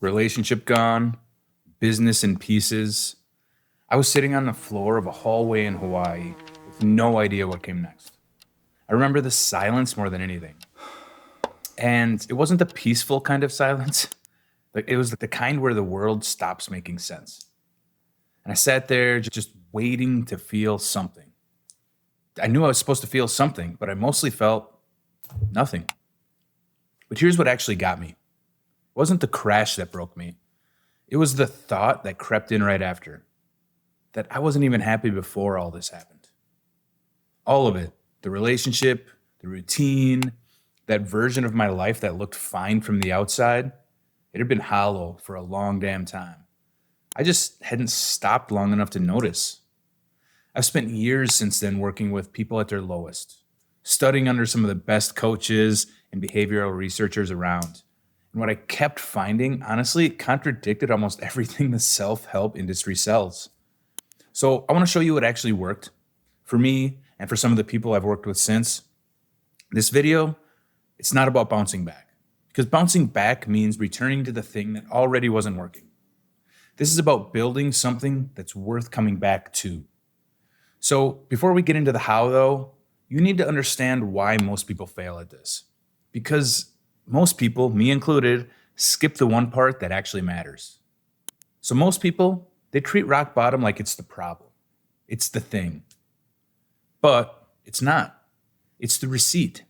relationship gone, business in pieces. I was sitting on the floor of a hallway in Hawaii with no idea what came next. I remember the silence more than anything. And it wasn't the peaceful kind of silence. Like it was the kind where the world stops making sense. And I sat there just waiting to feel something. I knew I was supposed to feel something, but I mostly felt nothing. But here's what actually got me. It wasn't the crash that broke me. It was the thought that crept in right after. That I wasn't even happy before all this happened. All of it. The relationship, the routine, that version of my life that looked fine from the outside. It had been hollow for a long damn time. I just hadn't stopped long enough to notice. I've spent years since then working with people at their lowest, studying under some of the best coaches and behavioral researchers around. And what I kept finding, honestly, it contradicted almost everything the self-help industry sells. So I want to show you what actually worked for me and for some of the people I've worked with since. This video, it's not about bouncing back, because bouncing back means returning to the thing that already wasn't working. This is about building something that's worth coming back to. So before we get into the how, though, you need to understand why most people fail at this. Because most people, me included, skip the one part that actually matters. So most people, they treat rock bottom like it's the problem. It's the thing. But it's not. It's the receipt.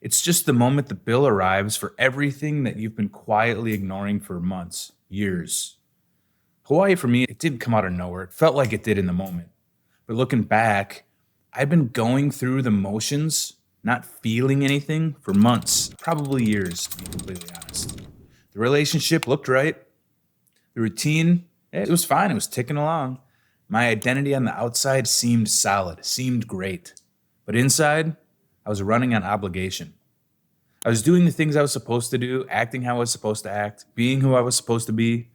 It's just the moment the bill arrives for everything that you've been quietly ignoring for months, years. Hawaii, for me, it didn't come out of nowhere. It felt like it did in the moment. But looking back, I've been going through the motions, not feeling anything for months, probably years, to be completely honest. The relationship looked right. The routine, it was fine. It was ticking along. My identity on the outside seemed solid, seemed great. But inside, I was running on obligation. I was doing the things I was supposed to do, acting how I was supposed to act, being who I was supposed to be,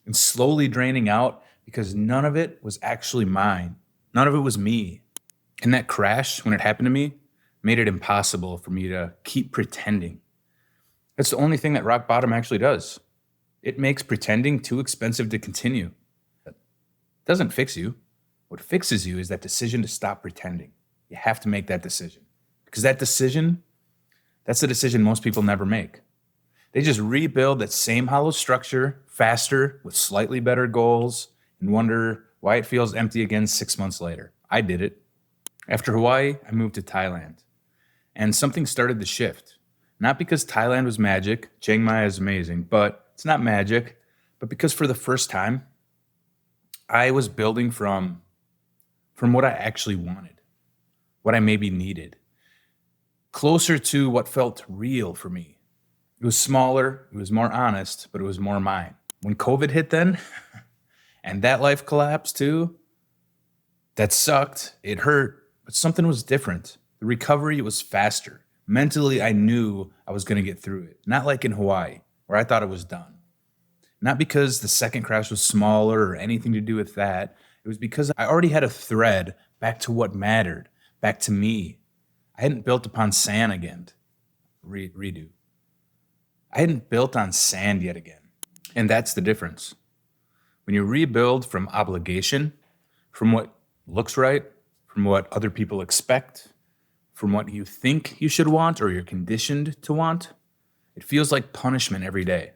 and slowly draining out because none of it was actually mine. None of it was me. And that crash, when it happened to me, made it impossible for me to keep pretending. That's the only thing that rock bottom actually does. It makes pretending too expensive to continue. It doesn't fix you. What fixes you is that decision to stop pretending. You have to make that decision. Because that decision, that's the decision most people never make. They just rebuild that same hollow structure faster with slightly better goals and wonder why it feels empty again 6 months later. I did it. After Hawaii, I moved to Thailand. And something started to shift. Not because Thailand was magic, Chiang Mai is amazing, but it's not magic, but because for the first time, I was building from what I actually wanted, what I maybe needed, closer to what felt real for me. It was smaller, it was more honest, but it was more mine. When COVID hit then, and that life collapsed too, that sucked, it hurt, but something was different. The recovery was faster. Mentally, I knew I was going to get through it. Not like in Hawaii, where I thought it was done. Not because the second crash was smaller or anything to do with that. It was because I already had a thread back to what mattered, back to me. I hadn't built upon sand again. Redo. I hadn't built on sand yet again. And that's the difference. When you rebuild from obligation, from what looks right, from what other people expect, from what you think you should want or you're conditioned to want, it feels like punishment every day.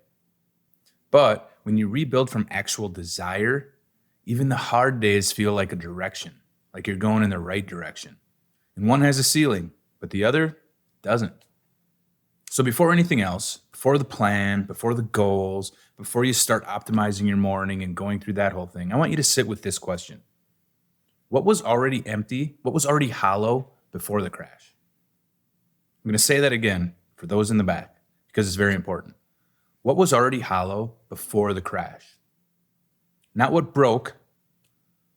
But when you rebuild from actual desire, even the hard days feel like a direction, like you're going in the right direction. And one has a ceiling, but the other doesn't. So before anything else, before the plan, before the goals, before you start optimizing your morning and going through that whole thing, I want you to sit with this question. What was already empty? What was already hollow before the crash? I'm going to say that again for those in the back because it's very important. What was already hollow before the crash? Not what broke,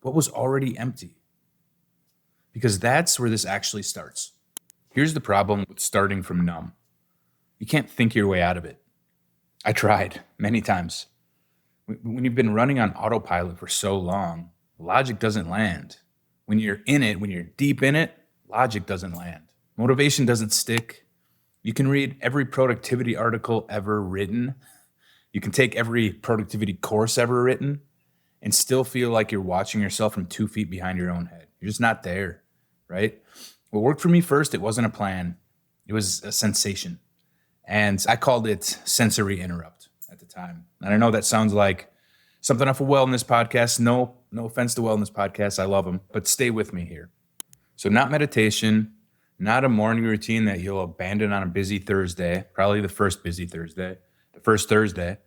what was already empty? Because that's where this actually starts. Here's the problem with starting from numb. You can't think your way out of it. I tried many times. When you've been running on autopilot for so long, logic doesn't land. When you're in it, when you're deep in it, logic doesn't land. Motivation doesn't stick. You can read every productivity article ever written. You can take every productivity course ever written and still feel like you're watching yourself from 2 feet behind your own head. You're just not there, right? What worked for me first, it wasn't a plan. It was a sensation. And I called it sensory interrupt at the time. And I know that sounds like something off a wellness podcast. No offense to wellness podcasts. I love them, but stay with me here. So not meditation, not a morning routine that you'll abandon on a busy Thursday, probably the first Thursday.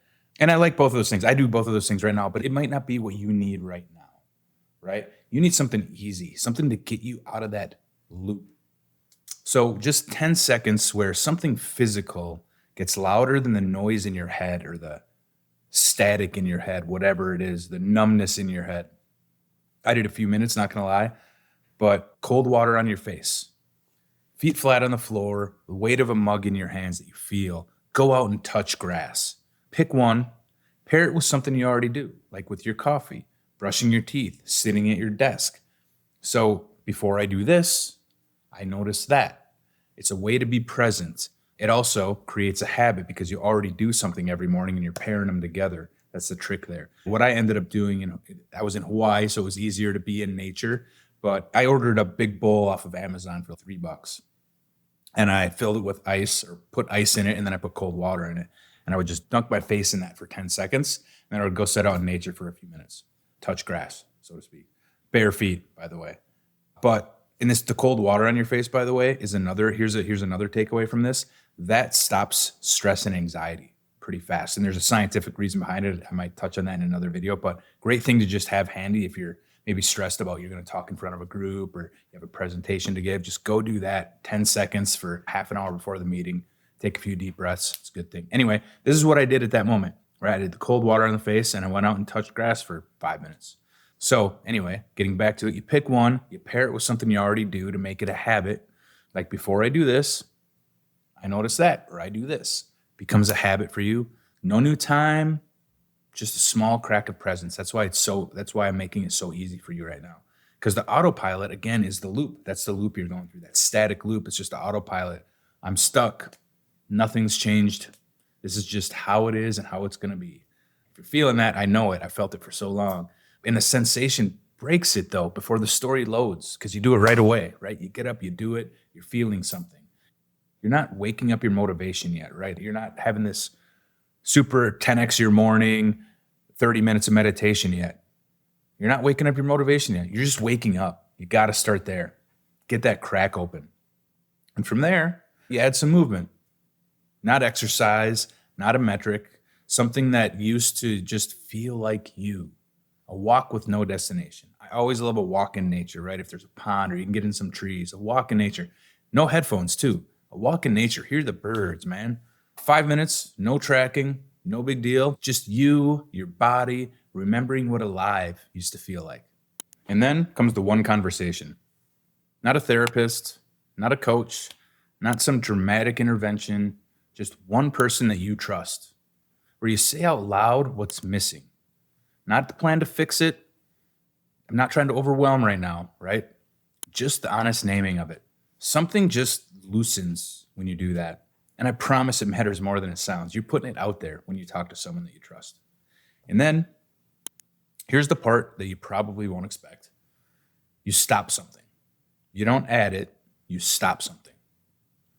And I like both of those things. I do both of those things right now, but it might not be what you need right now, right? You need something easy, something to get you out of that loop. So just 10 seconds where something physical gets louder than the noise in your head or the static in your head, whatever it is, the numbness in your head. I did a few minutes, not gonna lie, but cold water on your face, feet flat on the floor, the weight of a mug in your hands that you feel. Go out and touch grass. Pick one, pair it with something you already do, like with your coffee, brushing your teeth, sitting at your desk. So before I do this, I notice that. It's a way to be present. It also creates a habit because you already do something every morning and you're pairing them together. That's the trick there. What I ended up doing, I was in Hawaii, so it was easier to be in nature, but I ordered a big bowl off of Amazon for $3. And I filled it with ice or put ice in it, and then I put cold water in it. And I would just dunk my face in that for 10 seconds. And then I would go sit out in nature for a few minutes, touch grass, so to speak. Bare feet, by the way. But the cold water on your face, by the way, is here's another takeaway from this. That stops stress and anxiety pretty fast. And there's a scientific reason behind it. I might touch on that in another video, but great thing to just have handy if you're maybe stressed about you're going to talk in front of a group or you have a presentation to give. Just go do that 10 seconds for half an hour before the meeting. Take a few deep breaths. It's a good thing. Anyway, this is what I did at that moment, right? I did the cold water on the face and I went out and touched grass for 5 minutes. So anyway, getting back to it, you pick one, you pair it with something you already do to make it a habit. Like before I do this, I notice that, or I do this. Becomes a habit for you. No new time, just a small crack of presence. That's why I'm making it so easy for you right now. Because the autopilot, again, is the loop. That's the loop you're going through, that static loop. It's just the autopilot. I'm stuck. Nothing's changed. This is just how it is and how it's going to be. If you're feeling that, I know it. I felt it for so long. And the sensation breaks it, though, before the story loads, because you do it right away, right? You get up, you do it, you're feeling something. You're not waking up your motivation yet, right? You're not having this super 10x your morning, 30 minutes of meditation yet. You're not waking up your motivation yet. You're just waking up. You got to start there. Get that crack open. And from there, you add some movement. Not exercise, not a metric, something that used to just feel like you. A walk with no destination. I always love a walk in nature, right? If there's a pond or you can get in some trees, a walk in nature. No headphones too. A walk in nature. Hear the birds, man. 5 minutes, no tracking, no big deal. Just you, your body, remembering what alive used to feel like. And then comes the one conversation. Not a therapist, not a coach, not some dramatic intervention, just one person that you trust, where you say out loud what's missing. Not the plan to fix it. I'm not trying to overwhelm right now, right? Just the honest naming of it. Something just loosens when you do that. And I promise it matters more than it sounds. You're putting it out there when you talk to someone that you trust. And then here's the part that you probably won't expect. You stop something. You don't add it, you stop something.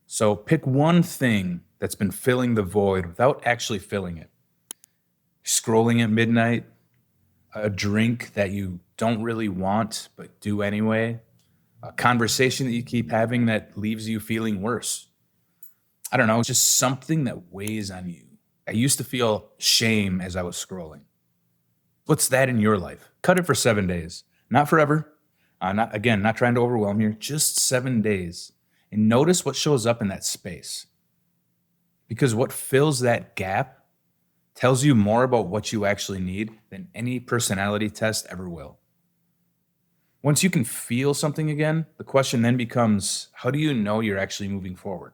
So pick one thing that's been filling the void without actually filling it. Scrolling at midnight, a drink that you don't really want but do anyway, a conversation that you keep having that leaves you feeling worse. I don't know, just something that weighs on you. I used to feel shame as I was scrolling. What's that in your life? Cut it for 7 days, not forever. Not trying to overwhelm you, just 7 days. And notice what shows up in that space. Because what fills that gap tells you more about what you actually need than any personality test ever will. Once you can feel something again, the question then becomes, how do you know you're actually moving forward?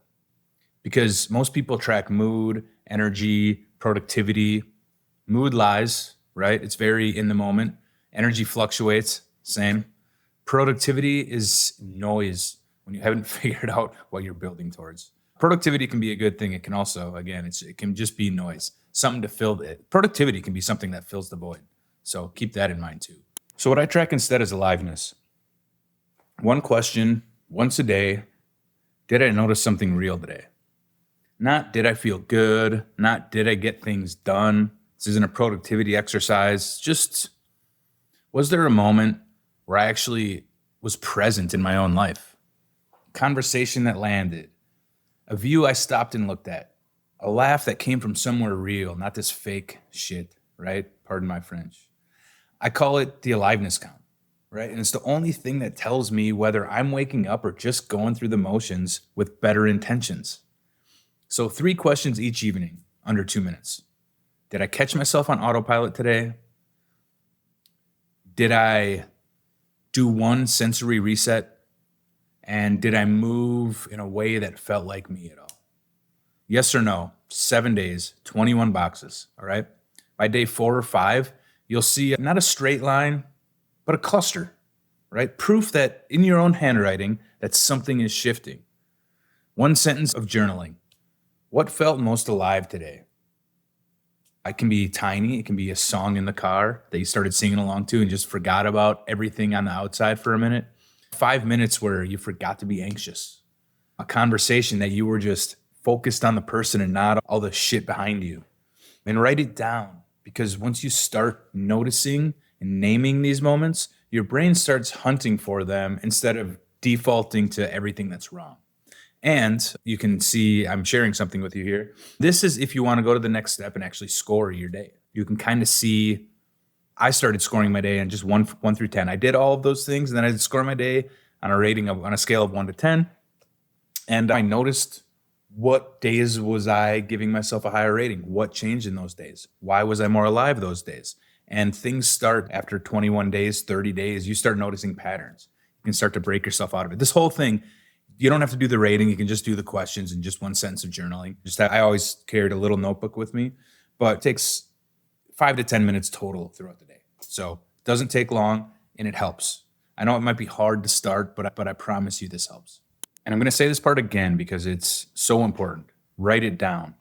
Because most people track mood, energy, productivity. Mood lies, right? It's very in the moment. Energy fluctuates, same. Productivity is noise when you haven't figured out what you're building towards. Productivity can be a good thing. It can also, again, it can just be noise. something to fill it. Productivity can be something that fills the void. So keep that in mind too. So what I track instead is aliveness. One question, once a day. Did I notice something real today? Not did I feel good? Not did I get things done? This isn't a productivity exercise. Just was there a moment where I actually was present in my own life? Conversation that landed, a view I stopped and looked at, a laugh that came from somewhere real, not this fake shit, right? Pardon my French. I call it the aliveness count, right? And it's the only thing that tells me whether I'm waking up or just going through the motions with better intentions. So 3 questions each evening, under 2 minutes. Did I catch myself on autopilot today? Did I do one sensory reset? And did I move in a way that felt like me at all? Yes or no? 7 days, 21 boxes, all right? By day 4 or 5, you'll see not a straight line, but a cluster, right? Proof that in your own handwriting that something is shifting. 1 sentence of journaling. What felt most alive today? It can be tiny. It can be a song in the car that you started singing along to and just forgot about everything on the outside for a minute. 5 minutes where you forgot to be anxious. A conversation that you were just focused on the person and not all the shit behind you. And write it down, because once you start noticing and naming these moments, your brain starts hunting for them instead of defaulting to everything that's wrong. And you can see I'm sharing something with you here. This is if you want to go to the next step and actually score your day. You can kind of see I started scoring my day on just 1 through 10. I did all of those things, and then I did score my day on a scale of 1 to 10. And I noticed what days was I giving myself a higher rating? What changed in those days? Why was I more alive those days? And things start after 21 days, 30 days, you start noticing patterns. You can start to break yourself out of it. This whole thing, you don't have to do the rating. You can just do the questions in just 1 sentence of journaling. I always carried a little notebook with me, but it takes 5 to 10 minutes total throughout the day. So it doesn't take long, and it helps. I know it might be hard to start, but I promise you this helps. And I'm going to say this part again because it's so important. Write it down.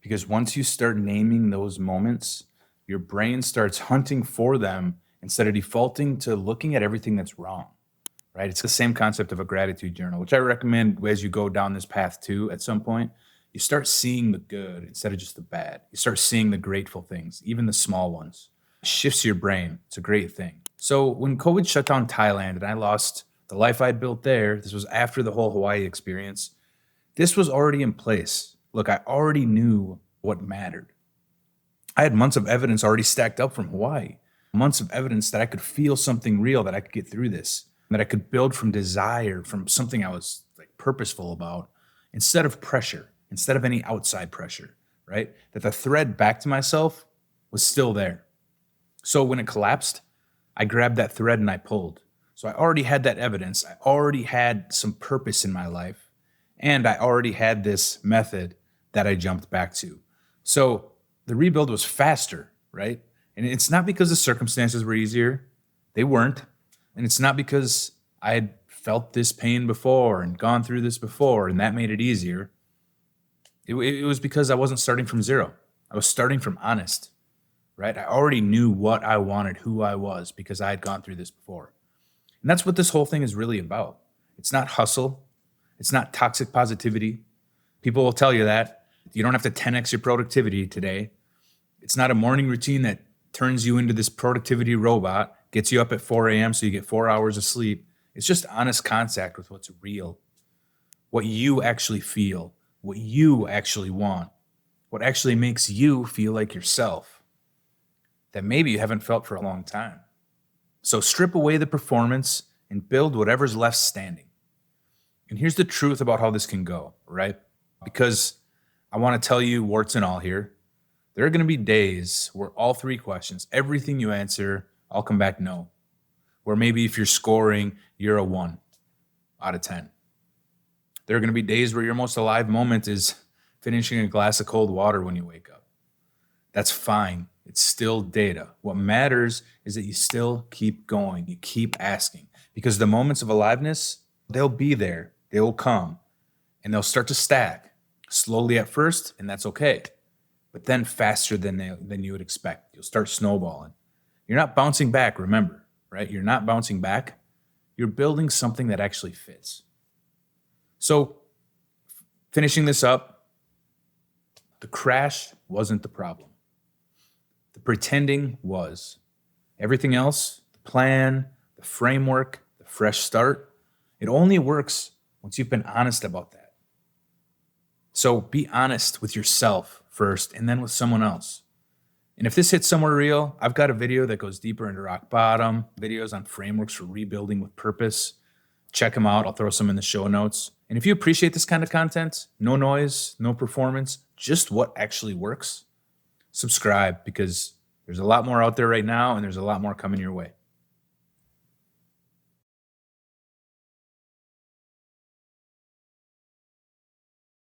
Because once you start naming those moments, your brain starts hunting for them instead of defaulting to looking at everything that's wrong, right? It's the same concept of a gratitude journal, which I recommend as you go down this path too at some point. You start seeing the good instead of just the bad. You start seeing the grateful things, even the small ones. It shifts your brain. It's a great thing. So when COVID shut down Thailand and I lost the life I'd built there, this was after the whole Hawaii experience, this was already in place. Look, I already knew what mattered. I had months of evidence already stacked up from Hawaii, months of evidence that I could feel something real, that I could get through this, that I could build from desire, from something I was purposeful about, instead of pressure, instead of any outside pressure, right? That the thread back to myself was still there. So when it collapsed, I grabbed that thread and I pulled. So I already had that evidence. I already had some purpose in my life. And I already had this method that I jumped back to. So the rebuild was faster, right? And it's not because the circumstances were easier. They weren't. And it's not because I had felt this pain before and gone through this before and that made it easier. It was because I wasn't starting from zero. I was starting from honest, right? I already knew what I wanted, who I was, because I had gone through this before. And that's what this whole thing is really about. It's not hustle. It's not toxic positivity. People will tell you that. You don't have to 10x your productivity today. It's not a morning routine that turns you into this productivity robot, gets you up at 4 a.m. so you get 4 hours of sleep. It's just honest contact with what's real, what you actually feel, what you actually want, what actually makes you feel like yourself that maybe you haven't felt for a long time. So strip away the performance and build whatever's left standing. And here's the truth about how this can go, right? Because I want to tell you, warts and all here, there are going to be days where all 3 questions, everything you answer, I'll come back no. Where maybe if you're scoring, you're a 1 out of 10. There are going to be days where your most alive moment is finishing a glass of cold water when you wake up. That's fine. It's still data. What matters is that you still keep going. You keep asking. Because the moments of aliveness, they'll be there. They will come. And they'll start to stack slowly at first, and that's okay. but then faster than you would expect. You'll start snowballing. You're not bouncing back, remember, right? You're not bouncing back. You're building something that actually fits. So, finishing this up, the crash wasn't the problem. The pretending was. Everything else, the plan, the framework, the fresh start, it only works once you've been honest about that. So be honest with yourself first and then with someone else. And if this hits somewhere real, I've got a video that goes deeper into rock bottom, videos on frameworks for rebuilding with purpose. Check them out. I'll throw some in the show notes. And if you appreciate this kind of content, no noise, no performance, just what actually works, subscribe, because there's a lot more out there right now and there's a lot more coming your way.